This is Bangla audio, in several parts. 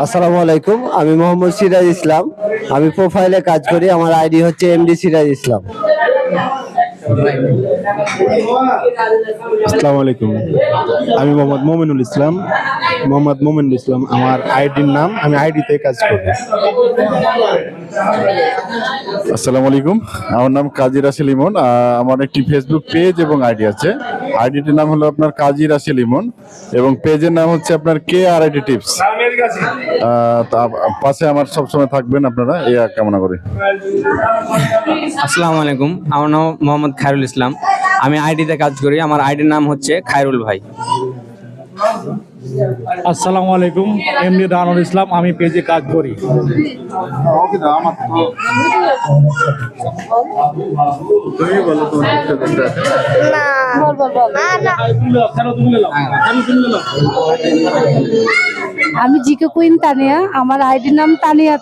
আসসালামু আলাইকুম, আমি মোহাম্মদ সিরাজ ইসলাম। আমি প্রোফাইলে কাজ করি, আমার আইডি হচ্ছে এমডি সিরাজ ইসলাম। আসসালামু আলাইকুম, আমি মোহাম্মদ মোমিনুল ইসলাম। আমার আইডির নাম, আমি আইডিতে কাজ করি। আসসালামু আলাইকুম, আমার নাম কাজী রাসেল ইমন। আমার একটি ফেসবুক পেজ এবং আইডি আছে। আইডিটির নাম হলো আপনার কাজী রাসেল ইমন এবং পেজের নাম হচ্ছে আপনার কে আর আইডি টিপস। পাশে আমার সবসময় থাকবেন আপনারা, এই কামনা করি। আসসালামু আলাইকুম, আমার নাম মোহাম্মদ খায়রুল ইসলাম। আমি আইডিতে কাজ করি, আমার আইডির নাম হচ্ছে খায়রুল ভাই। আসসালামু আলাইকুম, এমডি দানুল ইসলাম। আমি পেজে কাজ করি। আমি জিকে কুইন তানিয়া, আমার আইডির নাম তানিয়া।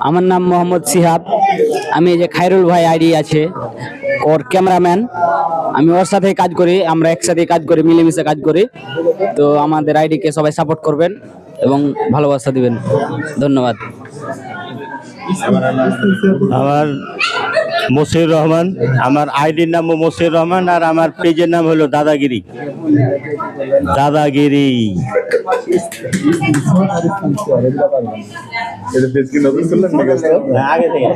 আমার নাম মোহাম্মদ সিহাব। আমি এই যে খায়রুল ভাই আইডি আছে, ওর ক্যামেরাম্যান। আমি ওর সাথে কাজ করি, আমরা একসাথে কাজ করি, মিলেমিশে কাজ করি। তো আমাদের আইডিকে সবাই সাপোর্ট করবেন এবং ভালোবাসা দিবেন। ধন্যবাদ। আমার মসিউর রহমান, আমার আইডির নাম মসিউর রহমান, আর আমার পেজের নাম হলো দাদাগিরি। এটা পেজ কি নতুন করলেন নাকি? আগে থেকে